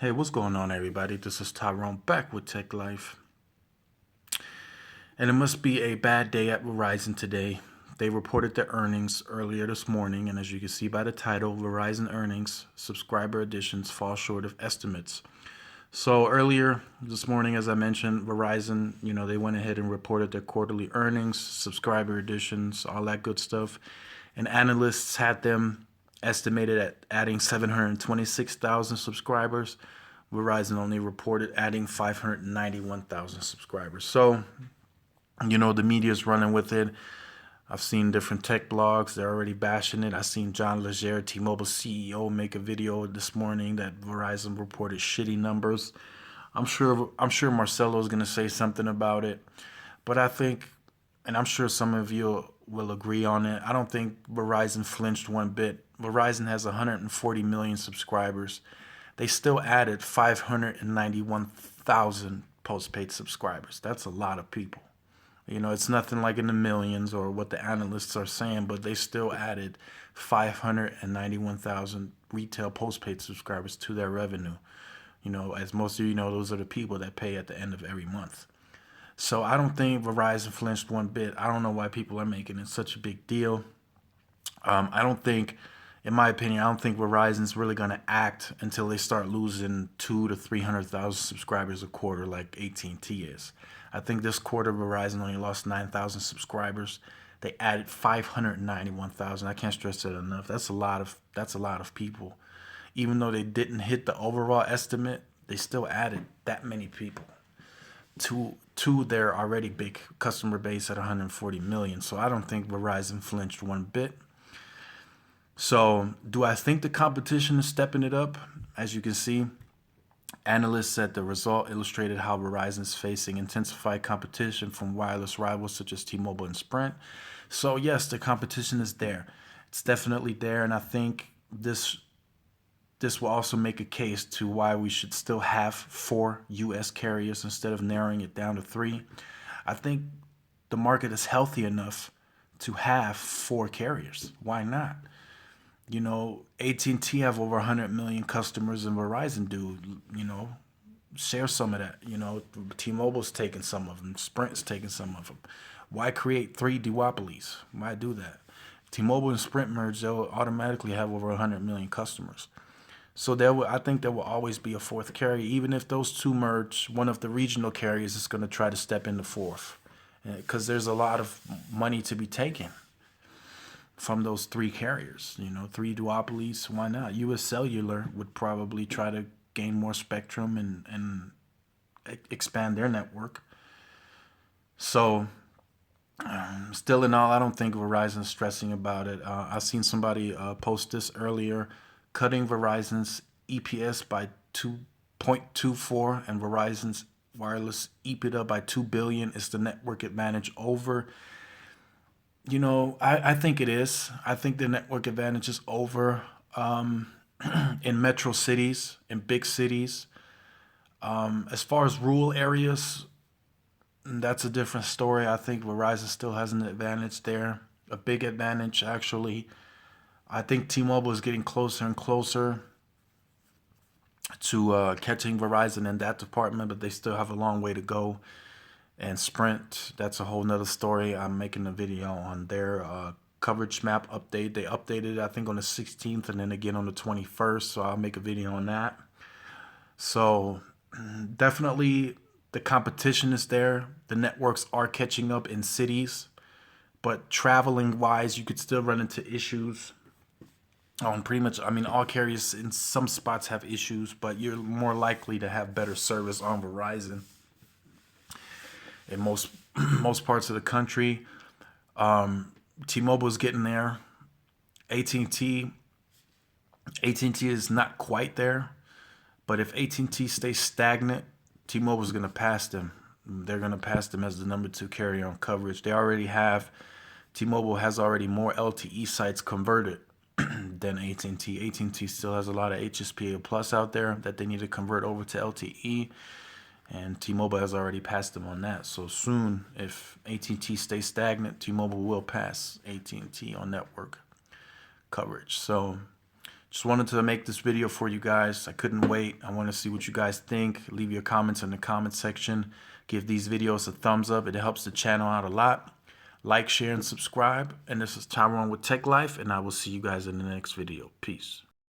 Hey, what's going on, everybody? This is Tyrone back with Tech Life. And it must be a bad day at Verizon today. They reported their earnings earlier this morning, and as you can see by the title, Verizon earnings, subscriber additions fall short of estimates. So earlier this morning, as I mentioned, Verizon, they went ahead and reported their quarterly earnings, subscriber additions, all that good stuff. And analysts had them estimated at adding 726,000 subscribers. Verizon only reported adding 591,000 subscribers. So, the media's running with it. I've seen different tech blogs. They're already bashing it. I seen John Legere, T-Mobile CEO, make a video this morning that Verizon reported shitty numbers. I'm sure Marcelo's gonna say something about it, but I think, and I'm sure some of you will agree on it. I don't think Verizon flinched one bit. Verizon has 140 million subscribers. They still added 591,000 postpaid subscribers. That's a lot of people. It's nothing like in the millions or what the analysts are saying, but they still added 591,000 retail postpaid subscribers to their revenue. As most of you know, those are the people that pay at the end of every month. So I don't think Verizon flinched one bit. I don't know why people are making it such a big deal. I don't think, in my opinion, I don't think Verizon's really going to act until they start losing 200,000 to 300,000 subscribers a quarter, like AT&T is. I think this quarter Verizon only lost 9,000 subscribers. They added 591,000. I can't stress that enough. That's a lot of people. Even though they didn't hit the overall estimate, they still added that many people to their already big customer base at 140 million. So I don't think Verizon flinched one bit. So, do I think the competition is stepping it up? As you can see, analysts said the result illustrated how Verizon is facing intensified competition from wireless rivals such as T-Mobile and Sprint. So, yes, the competition is there. It's definitely there, and I think this will also make a case to why we should still have four U.S. carriers instead of narrowing it down to three. I think the market is healthy enough to have four carriers. Why not? AT&T have over 100 million customers and Verizon do. Share some of that. T-Mobile's taking some of them. Sprint's taking some of them. Why create three duopolies? Why do that? T-Mobile and Sprint merge, they'll automatically have over 100 million customers. So I think there will always be a fourth carrier. Even if those two merge, one of the regional carriers is going to try to step in the fourth. Because there's a lot of money to be taken from those three carriers. Three duopolies. Why not? U.S. Cellular would probably try to gain more spectrum and expand their network. So, still in all, I don't think Verizon's stressing about it. I seen somebody post this earlier, cutting Verizon's EPS by 2.24 and Verizon's wireless EBITDA by 2 billion is the network advantage over. I think it is. I think the network advantage is over in metro cities, in big cities. As far as rural areas, that's a different story. I think Verizon still has an advantage there, a big advantage, actually. I think T-Mobile is getting closer and closer to catching Verizon in that department, but they still have a long way to go. And Sprint, that's a whole nother story. I'm making a video on their coverage map update. They updated it, I think, on the 16th and then again on the 21st. So I'll make a video on that. So definitely the competition is there. The networks are catching up in cities. But traveling wise, you could still run into issues on pretty much, all carriers in some spots have issues, but you're more likely to have better service on Verizon in most most parts of the country. T-Mobile is getting there. AT&T AT&T is not quite there, but if AT&T stays stagnant, T-Mobile is going to pass them. They're going to pass them as the number two carrier on coverage. T-Mobile has already more LTE sites converted than AT&T. AT&T still has a lot of HSPA Plus out there that they need to convert over to LTE. And T-Mobile has already passed them on that. So soon, if AT&T stays stagnant, T-Mobile will pass AT&T on network coverage. So Just wanted to make this video for you guys. I couldn't wait. I want to see what you guys think. Leave your comments in the comment section. Give these videos a thumbs up. It helps the channel out a lot. Like, share, and subscribe. And this is Tyrone with Tech Life, and I will see you guys in the next video. Peace.